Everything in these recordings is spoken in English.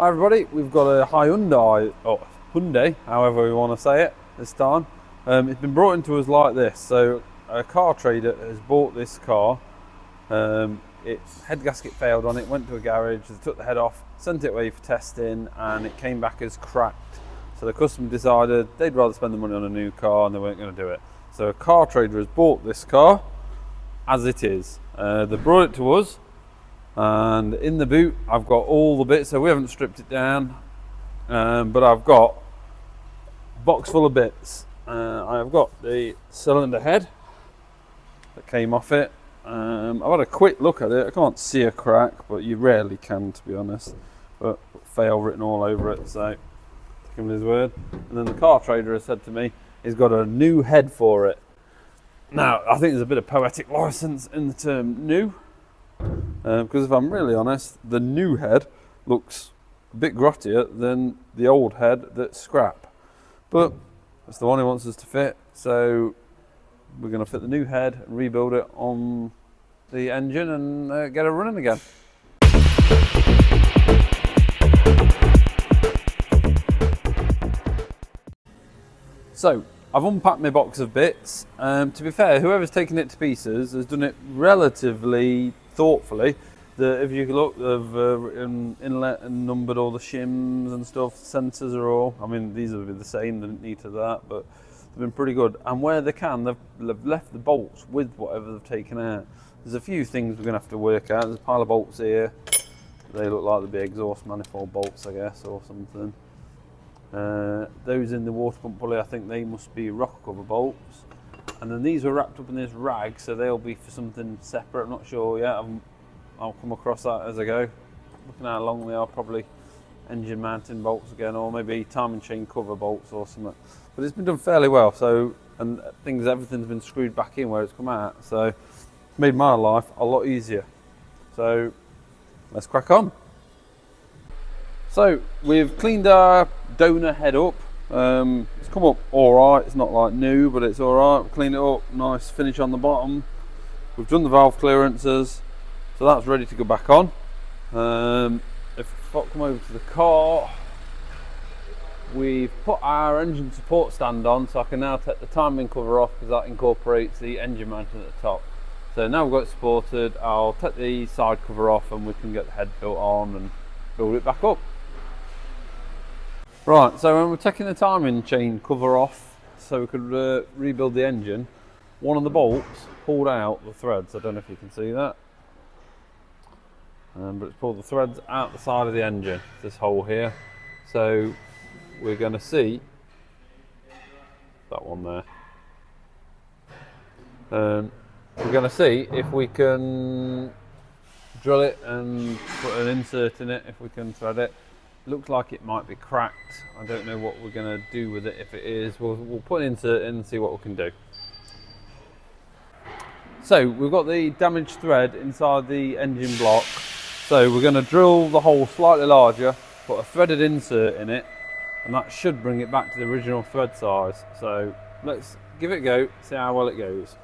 Hi everybody, we've got a Hyundai, however we want to say it this time. It's been brought into us like this. So a car trader has bought this car. Its head gasket failed on it, went to a garage, they took the head off, sent it away for testing, and it came back as cracked. So the customer decided they'd rather spend the money on a new car and they weren't going to do it. So a car trader has bought this car as it is. They brought it to us. And in the boot I've got all the bits, so we haven't stripped it down, but I've got a box full of bits. I've got the cylinder head that came off it. I've had a quick look at it. I can't see a crack, but you rarely can, to be honest, but fail written all over it, so take him at his word. And then the car trader has said to me he's got a new head for it. Now I think there's a bit of poetic license in the term new, because if I'm really honest, the new head looks a bit grottier than the old head that's scrap. But that's the one he wants us to fit, so we're going to fit the new head and rebuild it on the engine and get it running again. So I've unpacked my box of bits. To be fair, whoever's taken it to pieces has done it relatively thoughtfully. If you look, they've inlet and numbered all the shims and stuff. Sensors are all, I mean, these will be the same, they didn't need to that, but they've been pretty good. And where they can, they've left the bolts with whatever they've taken out. There's a few things we're going to have to work out. There's a pile of bolts here. They look like they'd be exhaust manifold bolts, I guess, or something. Those in the water pump pulley, I think they must be rocker cover bolts. And then these were wrapped up in this rag, so they'll be for something separate. I'm not sure yet. I'll come across that as I go. Looking how long they are, probably engine mounting bolts again, or maybe timing chain cover bolts or something. But it's been done fairly well. So, and everything's been screwed back in where it's come out. So, it's made my life a lot easier. So, let's crack on. So we've cleaned our donor head up. It's come up all right. It's not like new, but it's all right. We've cleaned it up, nice finish on the bottom. We've done the valve clearances, so that's ready to go back on. If I come over to the car, we've put our engine support stand on, so I can now take the timing cover off because that incorporates the engine mounting at the top. So now we've got it supported, I'll take the side cover off and we can get the head built on and build it back up. Right, so when we're taking the timing chain cover off so we could rebuild the engine, one of the bolts pulled out the threads. I don't know if you can see that, but it's pulled the threads out the side of the engine, this hole here. So we're going to see that one there. We're going to see if we can drill it and put an insert in it, if we can thread it. Looks like it might be cracked. I don't know what we're going to do with it. If it is, we'll put an insert in and see what we can do. So we've got the damaged thread inside the engine block. So we're going to drill the hole slightly larger, put a threaded insert in it, and that should bring it back to the original thread size. So let's give it a go, see how well it goes.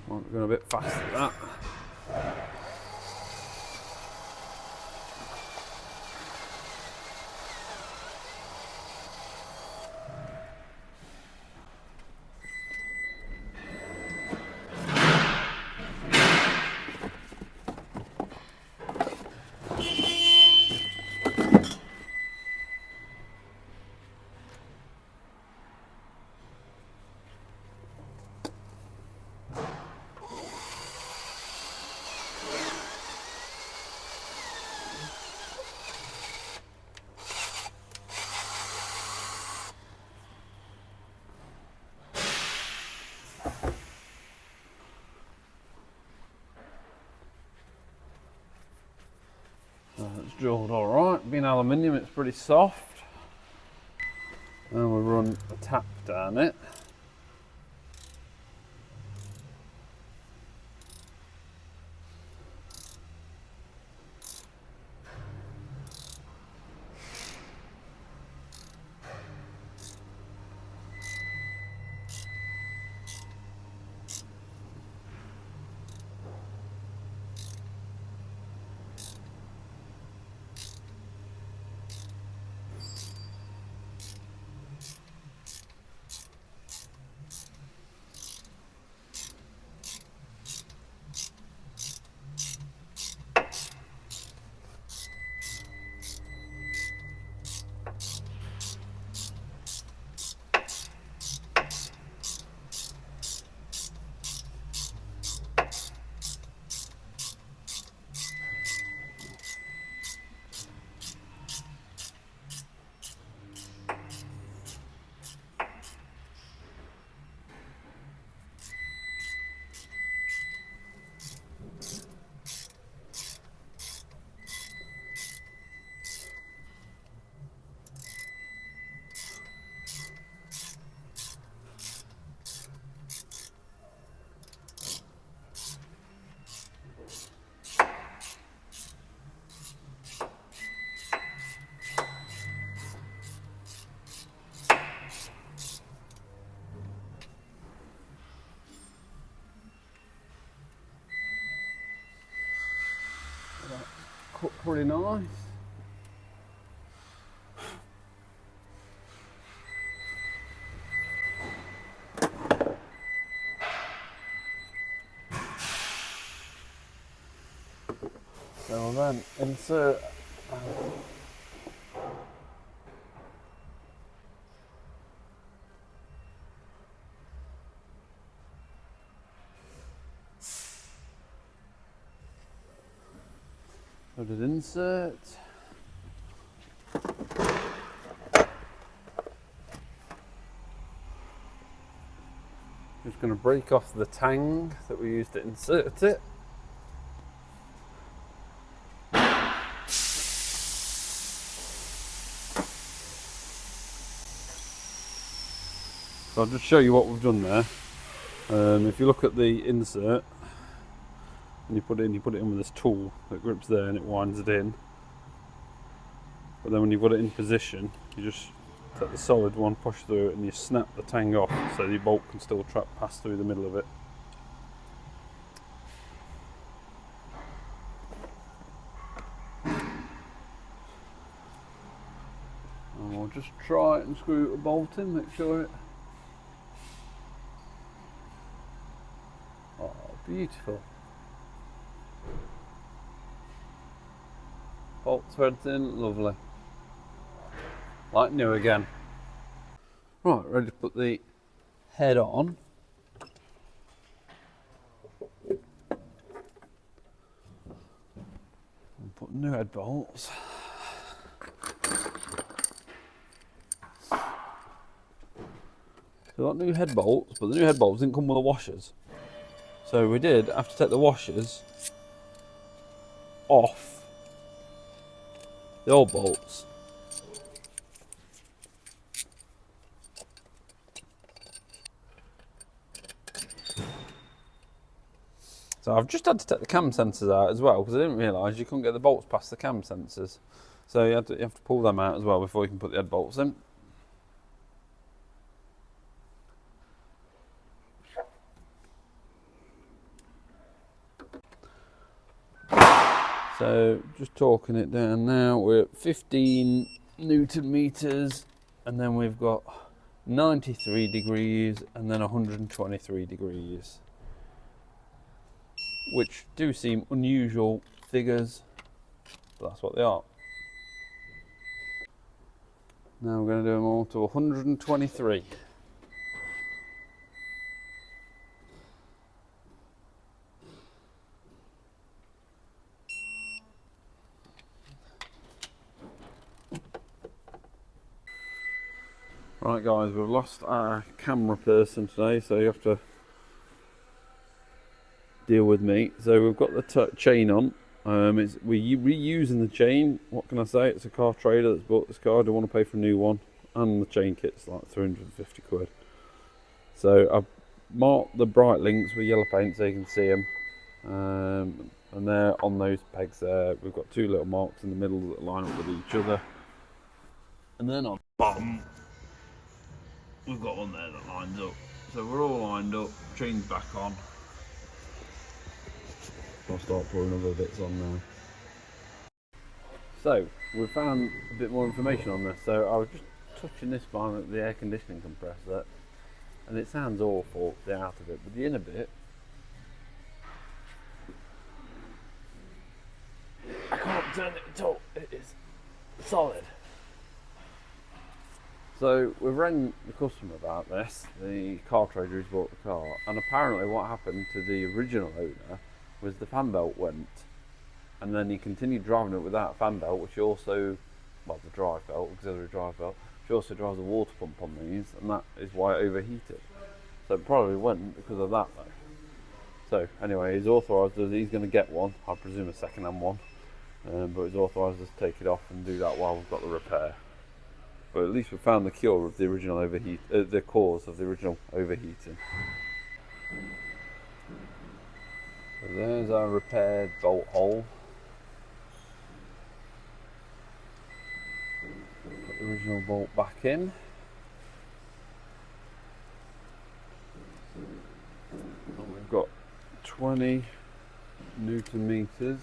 We're going a bit fast at that. It's drilled all right. Being aluminium, it's pretty soft. And we'll run a tap down it. pretty nice. So we'll then insert so just insert. Just going to break off the tang that we used to insert it. So I'll just show you what we've done there. If you look at the insert and you put it in with this tool that grips there and it winds it in. But then when you've got it in position, you just take the solid one, push through it, and you snap the tang off so the bolt can still pass through the middle of it. And we'll just try it and screw a bolt in, make sure it. Oh, beautiful. Bolt threads in, lovely. Like new again. Right, ready to put the head on. And put new head bolts. So got new head bolts, but the new head bolts didn't come with the washers. So we did have to take the washers off the old bolts. So I've just had to take the cam sensors out as well because I didn't realise you couldn't get the bolts past the cam sensors. So you have to pull them out as well before you can put the head bolts in. So just torquing it down now, we're at 15 Newton meters, and then we've got 93 degrees and then 123 degrees, which do seem unusual figures, but that's what they are. Now we're going to do them all to 123. Right guys, we've lost our camera person today, so you have to deal with me. So we've got the chain on. We're reusing the chain. What can I say? It's a car trader that's bought this car. I don't want to pay for a new one, and the chain kit's like 350 quid. So I've marked the bright links with yellow paint so you can see them, and they're on those pegs there. We've got two little marks in the middle that line up with each other, and then on the bottom we've got one there that lines up. So we're all lined up, chain's back on. I'll start putting other bits on now. So we found a bit more information on this. So I was just touching this by the air conditioning compressor, and it sounds awful, the out of it, but the inner bit, I can't turn it at all. It is solid. So we've rang the customer about this, the car trader who's bought the car, and apparently what happened to the original owner was the fan belt went, and then he continued driving it without a fan belt, which also, well, the drive belt, auxiliary drive belt, which also drives a water pump on these, and that is why it overheated. So it probably went because of that though. So anyway, he's authorised us, he's going to get one, I presume a second hand one, but he's authorised us to take it off and do that while we've got the repair. But at least we found the cure of the original the cause of the original overheating. So there's our repaired bolt hole. Put the original bolt back in. And we've got 20 Newton meters.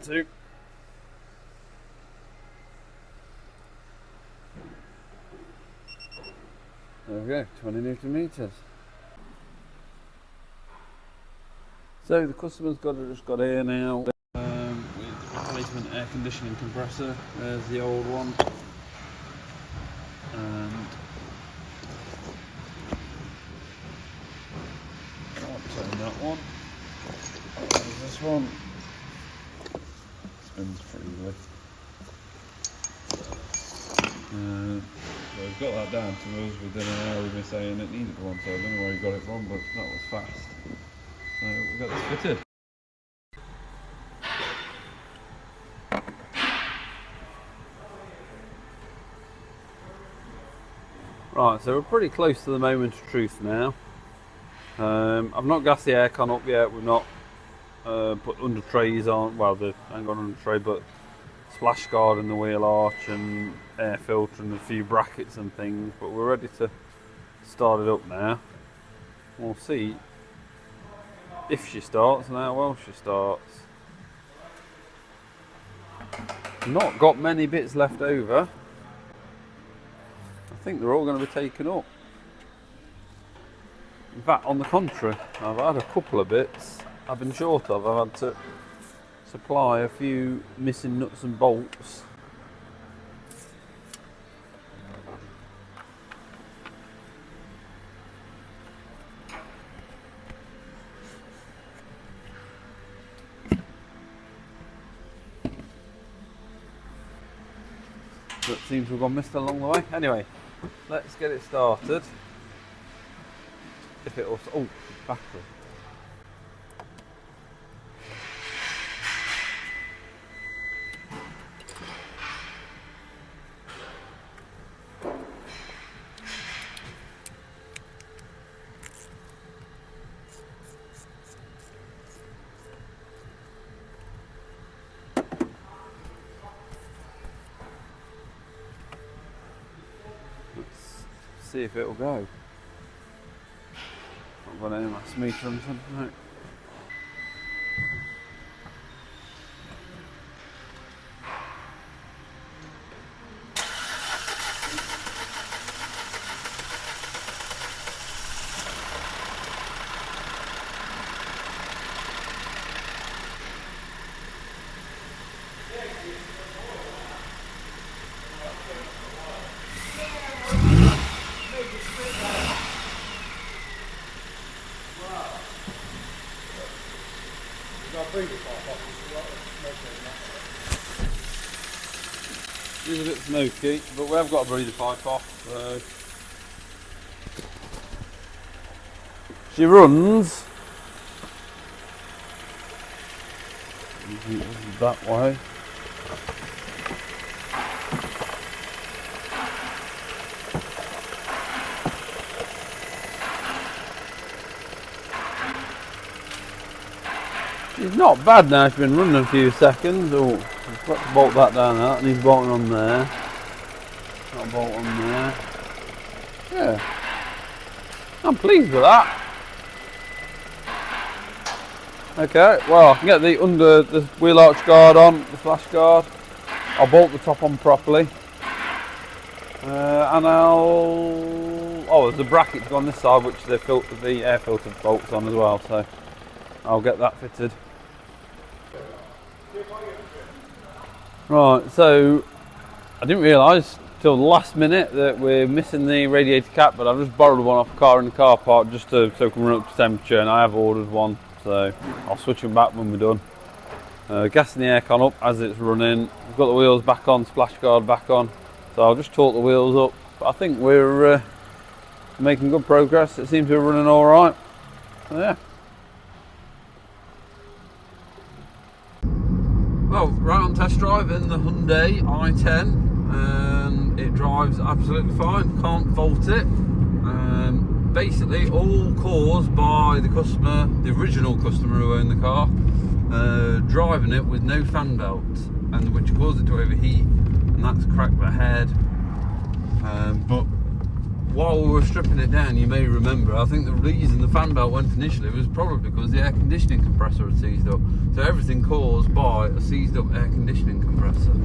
2. There we go, 20 Newton meters. So the customer's just got here now with replacement air conditioning compressor. There's the old one, and I'll turn that one. There's this one. Spins freely. So we've got that down to us within an hour of me saying it needed one, so I don't know where he got it from, but that was fast. So we got this fitted. Right, so we're pretty close to the moment of truth now. I've not gassed the aircon up yet. We've not put under trays on. Well, they ain't got under tray, but splash guard in the wheel arch and air filter and a few brackets and things. But we're ready to start it up now. We'll see if she starts and how well she starts. Not got many bits left over. I think they're all going to be taken up. In fact, on the contrary, I've had a couple of bits I've been short of. I've had to supply a few missing nuts and bolts. That seems to have gone missed along the way. Anyway, let's get it started. If it'll, oh, battery. See if it'll go. Not got any mass meter or something. No. It is a bit smoky, but we have got a breather pipe off, so she runs that way. She's not bad now, she's been running a few seconds. Oh, I've got to bolt that down there, that needs bolting on there. Got a bolt on there. Yeah. I'm pleased with that. Okay, well I can get the under the wheel arch guard on, the flash guard. I'll bolt the top on properly. And oh, there's a bracket on this side which the air filter bolts on as well, so I'll get that fitted. Right, so I didn't realise till the last minute that we're missing the radiator cap, but I've just borrowed one off a car in the car park just so it can run up to temperature, and I have ordered one, so I'll switch them back when we're done. Gassing the aircon up as it's running. We've got the wheels back on, splash guard back on, so I'll just torque the wheels up. But I think we're making good progress. It seems to be running all right. So yeah. Well, right on test drive in the Hyundai I10, and it drives absolutely fine, can't fault it. Basically all caused by the customer, the original customer who owned the car, driving it with no fan belt, and which caused it to overheat, and that's cracked the head. But while we were stripping it down, you may remember, I think the reason the fan belt went initially was probably because the air conditioning compressor had seized up. So everything caused by a seized up air conditioning compressor.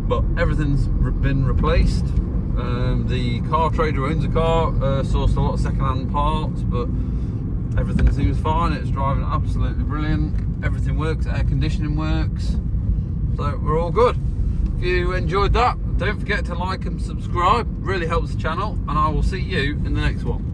But everything's been replaced. The car trader owns a car, sourced a lot of second-hand parts, but everything seems fine. It's driving absolutely brilliant. Everything works, air conditioning works. So we're all good. If you enjoyed that, don't forget to like and subscribe. Really helps the channel, and I will see you in the next one.